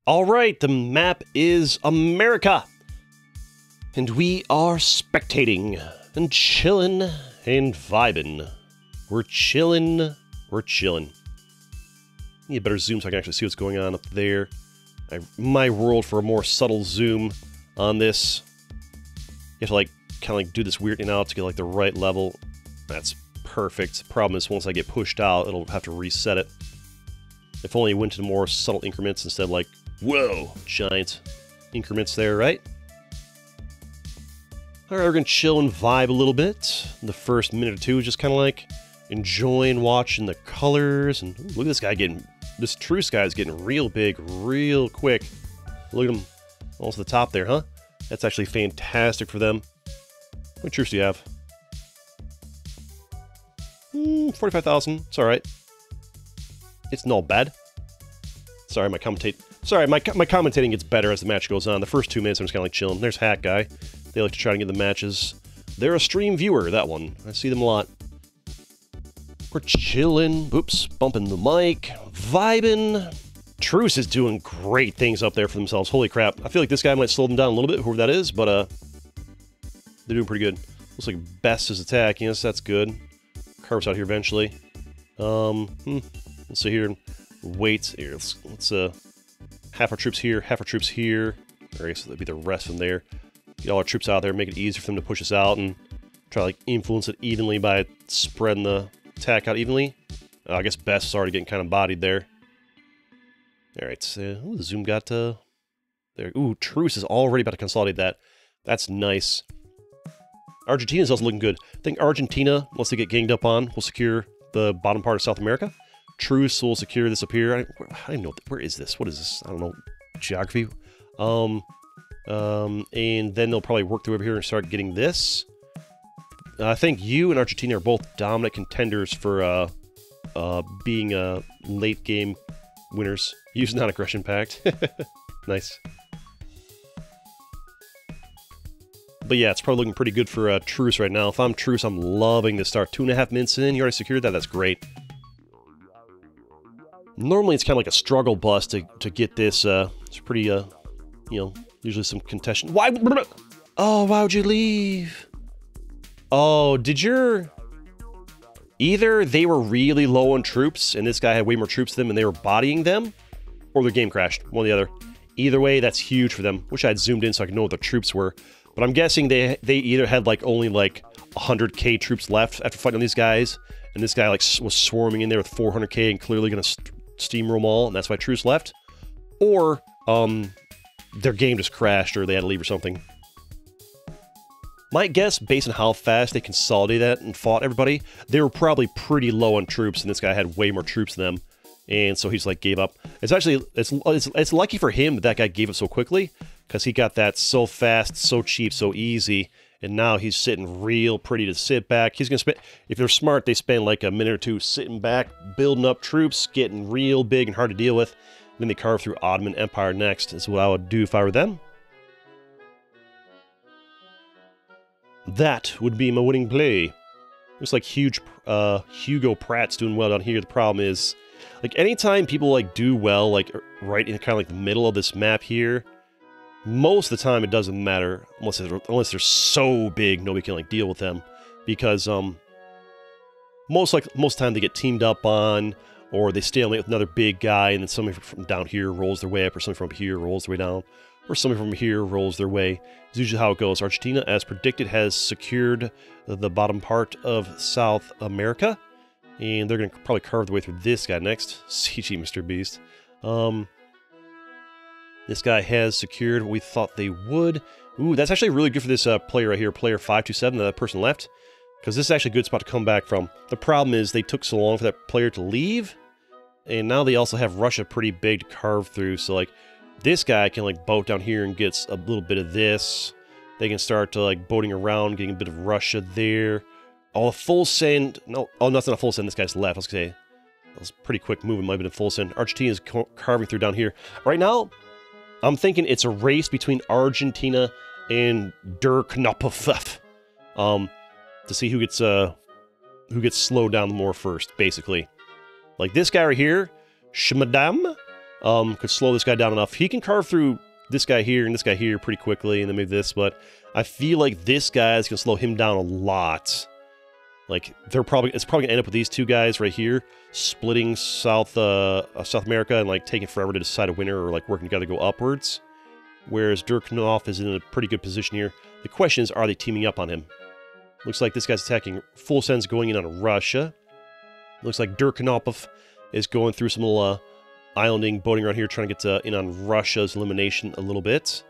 All right, the map is America. And we are spectating and chilling and vibing. We're chilling. We're chilling. Need a better zoom so I can actually see what's going on up there. I might roll for a more subtle zoom on this. You have to kind of do this weird in and out to get the right level. That's perfect. Problem is, once I get pushed out, it'll have to reset it. If only it went to more subtle increments instead of whoa, giant increments there, right? Alright, we're gonna chill and vibe a little bit. The first minute or two, just kind of enjoying watching the colors. And ooh, look at this guy this truce guy is getting real big, real quick. Look at him, almost at the top there, huh? That's actually fantastic for them. What truce do you have? 45,000. It's alright. It's not bad. Sorry, my commentating gets better as the match goes on. The first 2 minutes, I'm just kind of chilling. There's Hat Guy. They like to try to get the matches. They're a stream viewer, that one. I see them a lot. We're chilling. Oops, bumping the mic. Vibing. Truce is doing great things up there for themselves. Holy crap. I feel like this guy might slow them down a little bit, whoever that is, but they're doing pretty good. Looks like Best is attacking us. That's good. Carves out here eventually. Let's see here. Wait. Here, let's half our troops here, half our troops here. Or I guess that'd be the rest from there. Get all our troops out there, make it easier for them to push us out, and try to influence it evenly by spreading the attack out evenly. I guess Best is already getting kind of bodied there. Alright, ooh, the zoom got there. Ooh, Truce is already about to consolidate that. That's nice. Argentina's also looking good. I think Argentina, once they get ganged up on, will secure the bottom part of South America. Truce will secure this up here. I don't know. Where is this? What is this? I don't know. Geography. And then they'll probably work through over here and start getting this. I think you and Argentina are both dominant contenders for being late game winners. Use non-aggression pact. Nice. But yeah, it's probably looking pretty good for Truce right now. If I'm Truce, I'm loving this start. 2.5 minutes in, you already secured that. That's great. Normally, it's kind of like a struggle bus to get this. It's pretty, you know, usually some contention. Why? Oh, why would you leave? Oh, either they were really low on troops, and this guy had way more troops than them, and they were bodying them, or their game crashed. One or the other. Either way, that's huge for them. Wish I had zoomed in so I could know what the troops were. But I'm guessing they either had only 100k troops left after fighting on these guys, and this guy was swarming in there with 400k and clearly gonna steamroll them all, and that's why Truce left, or their game just crashed or they had to leave or something. My guess, based on how fast they consolidated that and fought everybody, they were probably pretty low on troops, and this guy had way more troops than them, and so he just gave up. It's actually it's lucky for him that guy gave up so quickly, because he got that so fast, so cheap, so easy, and now he's sitting real pretty to sit back. He's gonna spend, if they're smart, they spend a minute or two sitting back, building up troops, getting real big and hard to deal with. Then they carve through Ottoman Empire next. Is what I would do if I were them. That would be my winning play. Looks like Hugo Pratt's doing well down here. The problem is, anytime people do well, right in kind of the middle of this map here, most of the time it doesn't matter unless they're so big nobody can deal with them, because most of the time they get teamed up on, or they stalemate with another big guy, and then somebody from down here rolls their way up, or somebody from here rolls their way down, or somebody from here rolls their way. It's usually how it goes. Argentina, as predicted, has secured the bottom part of South America, and they're going to probably carve their way through this guy next. CG Mr. Beast. This guy has secured what we thought they would. Ooh, that's actually really good for this player right here, player 527, that person left, because this is actually a good spot to come back from. The problem is they took so long for that player to leave, and now they also have Russia pretty big to carve through, so this guy can boat down here and gets a little bit of this. They can start to boating around, getting a bit of Russia there. Oh, a full send. No, oh, no, that's not a full send. This guy's left. Let's say that was pretty quick movement. Might have been a full send. Argentina's carving through down here. Right now, I'm thinking it's a race between Argentina and Der Knopf, to see who gets slowed down more first, basically. This guy right here, Schmadam, Could slow this guy down enough. He can carve through this guy here and this guy here pretty quickly, and then maybe this, but I feel like this guy is going to slow him down a lot. Like, it's probably going to end up with these two guys right here, splitting South America and, like, taking forever to decide a winner or, like, working together to go upwards. Whereas Durknov is in a pretty good position here. The question is, are they teaming up on him? Looks like this guy's attacking full sends going in on Russia. Looks like Durknopov is going through some little islanding, boating around here, trying to get in on Russia's elimination a little bit.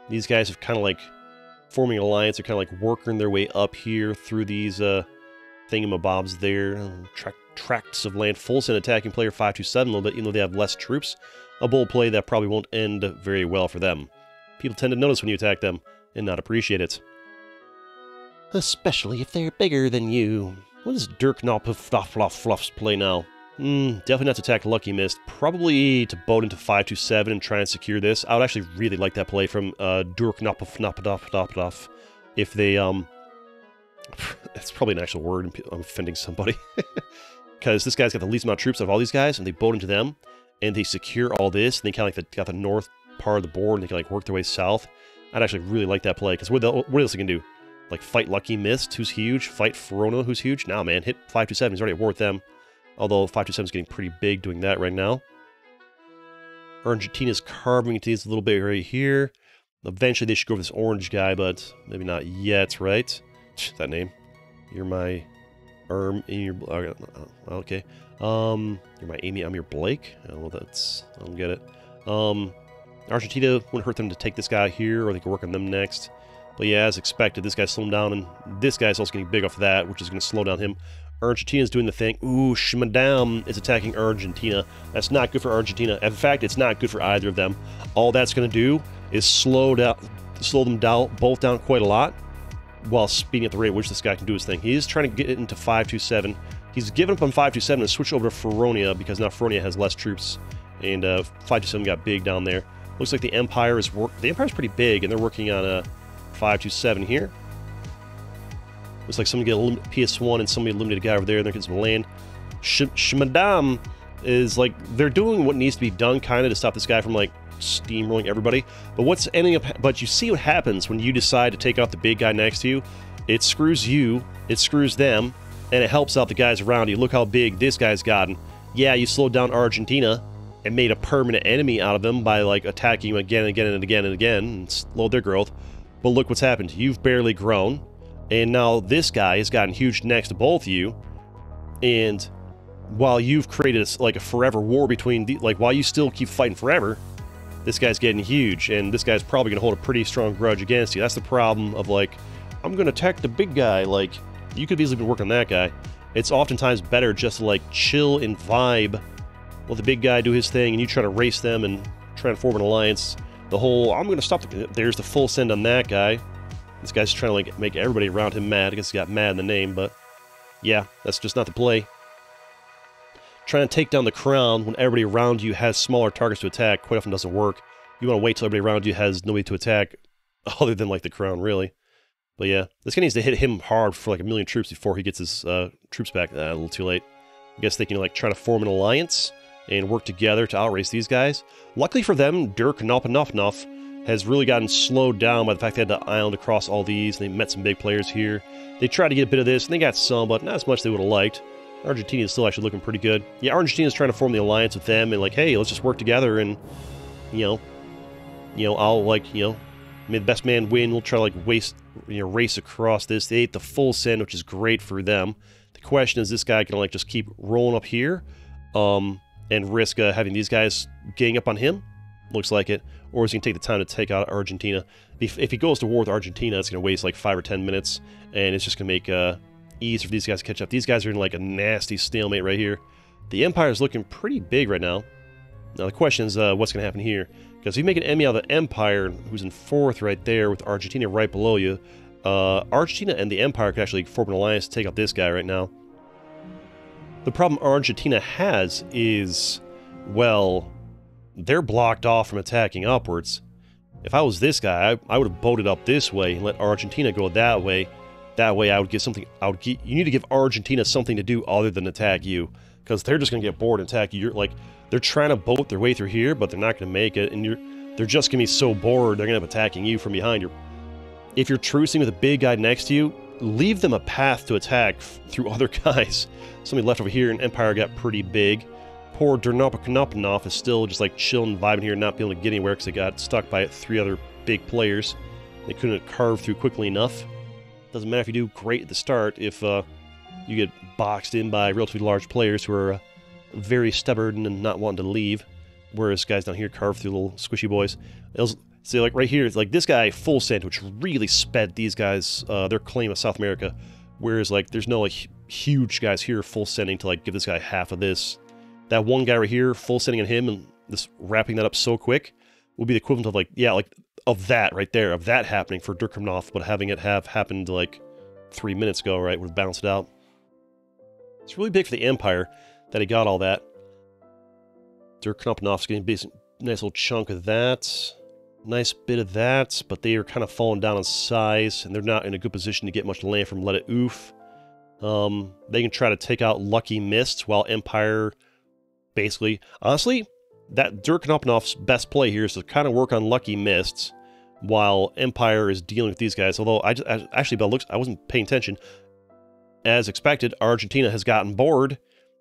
These guys have kind of like forming an alliance. They're kind of like working their way up here through these thingamabobs there. Tracts of land. Full send attacking player 527 a little bit, even though they have less troops. A bold play that probably won't end very well for them. People tend to notice when you attack them and not appreciate it. Especially if they're bigger than you. What does Durknopov play now? Definitely not to attack Lucky Mist. Probably to boat into 527 and try and secure this. I would actually really like that play from Durknopov. If they, that's probably an actual word, and I'm offending somebody. Because this guy's got the least amount of troops of all these guys, and they boat into them, and they secure all this, and they kind of like got the north part of the board, and they can like work their way south. I'd actually really like that play, because what else they can do? Like, fight Lucky Mist, who's huge. Fight Verona, who's huge. Nah, man, hit 527. He's already at war with them. Although 527 is getting pretty big doing that right now. Argentina's carving into these a little bit right here. Eventually, they should go for this orange guy, but maybe not yet, right? That name. You're my... you're... okay. You're my Amy, I'm your Blake? Oh, well, that's... I don't get it. Argentina wouldn't hurt them to take this guy here, or they could work on them next. But yeah, as expected, this guy's slowing down, and this guy's also getting big off of that, which is going to slow down him. Argentina's doing the thing. Ooh, Schmadam is attacking Argentina. That's not good for Argentina. In fact, it's not good for either of them. All that's going to do is slow them down, both down quite a lot, while speeding at the rate at which this guy can do his thing. He's trying to get it into 527. He's given up on 527 and switched over to Feronia, because now Feronia has less troops, and 527 got big down there. Looks like the Empire is the Empire's pretty big, and they're working on a 527 here. Looks like somebody get a PS1 and somebody eliminated a guy over there, and they're getting some land. Schmadam is like, they're doing what needs to be done kind of to stop this guy from like steamrolling everybody. But what's ending up, but you see what happens when you decide to take out the big guy next to you. It screws you, it screws them, and it helps out the guys around you. Look how big this guy's gotten. Yeah, you slowed down Argentina and made a permanent enemy out of them by like attacking them again and again and again and again and slowed their growth. But look what's happened. You've barely grown, and now this guy has gotten huge next to both of you. And while you've created like a forever war between while you still keep fighting forever, this guy's getting huge, and this guy's probably going to hold a pretty strong grudge against you. That's the problem of like, I'm going to attack the big guy. Like, you could have easily been working on that guy. It's oftentimes better just to like chill and vibe, let the big guy do his thing, and you try to race them and try to form an alliance. The whole, I'm going to stop there's the full send on that guy. This guy's trying to like make everybody around him mad. I guess he got mad in the name, but yeah, that's just not the play. Trying to take down the crown when everybody around you has smaller targets to attack quite often doesn't work. You want to wait till everybody around you has nobody to attack other than like the crown, really. But yeah, this guy needs to hit him hard for like 1 million troops before he gets his troops back. A little too late. I guess they can like try to form an alliance and work together to outrace these guys. Luckily for them, Durknopov has really gotten slowed down by the fact they had to island across all these. They met some big players here. They tried to get a bit of this, and they got some, but not as much as they would have liked. Argentina is still actually looking pretty good. Yeah, Argentina is trying to form the alliance with them, and like, hey, let's just work together, and I'll like, may the best man win. We'll try to like race across this. They ate the full send, which is great for them. The question is, this guy can like just keep rolling up here, and risk having these guys gang up on him? Looks like it. Or is he going to take the time to take out Argentina? If he goes to war with Argentina, it's going to waste like 5 or 10 minutes, and it's just going to make easier for these guys to catch up. These guys are in like a nasty stalemate right here. The Empire is looking pretty big right now. Now the question is, what's going to happen here? Because if you make an enemy out of the Empire, who's in 4th right there, with Argentina right below you, Argentina and the Empire could actually form an alliance to take out this guy right now. The problem Argentina has is, well, they're blocked off from attacking upwards. If I was this guy, I would have boated up this way and let Argentina go that way. That way I would get something, you need to give Argentina something to do other than attack you. because they're just going to get bored and attack you. You're like, they're trying to boat their way through here, but they're not going to make it, and they're just going to be so bored, they're going to end up attacking you from behind. If you're trucing with a big guy next to you, leave them a path to attack through other guys. Somebody left over here, and Empire got pretty big. Poor Dernopaknopnov is still just like chilling, vibing here, not being able to get anywhere because they got stuck by 3 other big players. They couldn't carve through quickly enough. Doesn't matter if you do great at the start if you get boxed in by relatively large players who are very stubborn and not wanting to leave. Whereas guys down here carve through little squishy boys. See, like right here, it's like this guy full sent, which really sped these guys their claim of South America. Whereas like there's no like huge guys here full sending to like give this guy half of this. That one guy right here full sending on him and this wrapping that up so quick will be the equivalent of like, yeah, like of that right there, of that happening for Durkheimnoff, but having it have happened like 3 minutes ago, right, would have bounced it out. It's really big for the Empire that he got all that. Durkheimnoff's getting a nice little chunk of that. Nice bit of that, but they are kind of falling down in size, and they're not in a good position to get much land from Let It Oof. They can try to take out Lucky Mist, while Empire basically... Honestly, that Durkheimnoff's best play here is to kind of work on Lucky Mists, while Empire is dealing with these guys. Although, actually, by the looks, I wasn't paying attention. As expected, Argentina has gotten bored,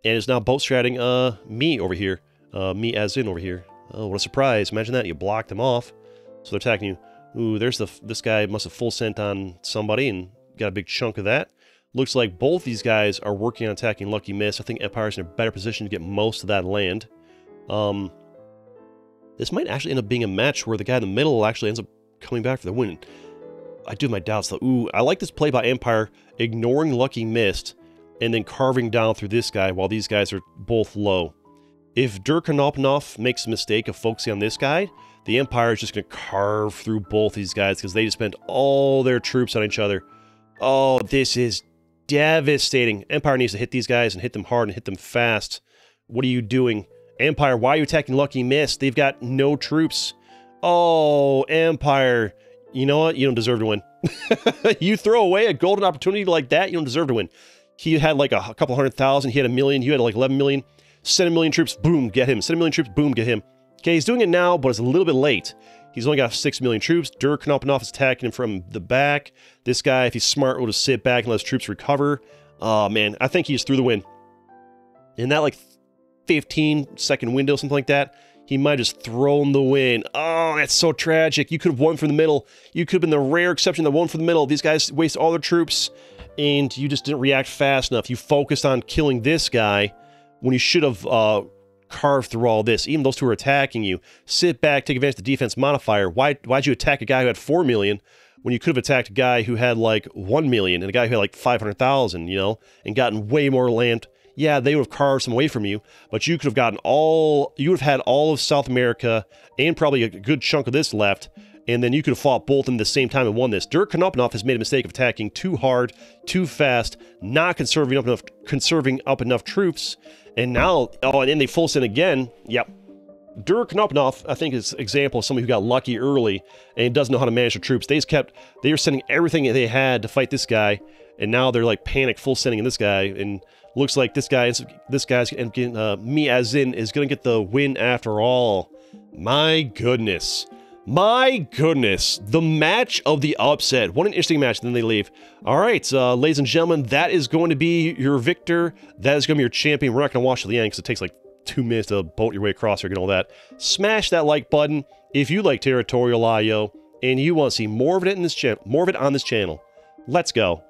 and is now boat stratting me over here. Me as in over here. Oh, what a surprise. Imagine that. You blocked them off. So they're attacking you. Ooh, there's this guy must have full sent on somebody and got a big chunk of that. Looks like both these guys are working on attacking Lucky Miss. I think Empire's in a better position to get most of that land. This might actually end up being a match where the guy in the middle actually ends up coming back for the win. I do have my doubts though. Ooh, I like this play by Empire, ignoring Lucky Mist and then carving down through this guy while these guys are both low. If Durkheimnoff makes a mistake of focusing on this guy, the Empire is just going to carve through both these guys because they just spent all their troops on each other. Oh, this is devastating. Empire needs to hit these guys and hit them hard and hit them fast. What are you doing? Empire, why are you attacking Lucky Mist? They've got no troops. Oh, Empire. You know what? You don't deserve to win. You throw away a golden opportunity like that, you don't deserve to win. He had like a couple 100,000. He had 1 million. You had like 11 million. Send 1 million troops, boom, get him. Send 1 million troops, boom, get him. Okay, he's doing it now, but it's a little bit late. He's only got 6 million troops. Durkheimnoff is attacking him from the back. This guy, if he's smart, will just sit back and let his troops recover. Oh, man, I think he's through the win. In that, like, 15-second window, something like that, he might have just thrown the win. Oh, that's so tragic. You could have won from the middle. You could have been the rare exception that won from the middle. These guys waste all their troops, and you just didn't react fast enough. You focused on killing this guy when you should have carved through all this. Even those two are attacking you. Sit back, take advantage of the defense modifier. Why'd you attack a guy who had 4 million when you could have attacked a guy who had like 1 million and a guy who had like 500,000, you know, and gotten way more land? Yeah, they would have carved some away from you, but you could have gotten you would have had all of South America and probably a good chunk of this left, and then you could have fought both of them at the same time and won this. Durkheimnoff has made a mistake of attacking too hard, too fast, not conserving up enough troops, and now, oh, and then they full send again. Yep. Durkheimnoff, I think, is an example of somebody who got lucky early and doesn't know how to manage their troops. They were sending everything that they had to fight this guy, and now they're like panic full sending in this guy, and looks like this guy's me as in is gonna get the win after all. My goodness. My goodness, the match of the upset. What an interesting match, and then they leave. All right, ladies and gentlemen, that is going to be your victor. That is going to be your champion. We're not going to watch to the end because it takes like 2 minutes to boat your way across here and all that. Smash that like button if you like Territorial IO and you want to see more of it in this channel, more of it on this channel. Let's go.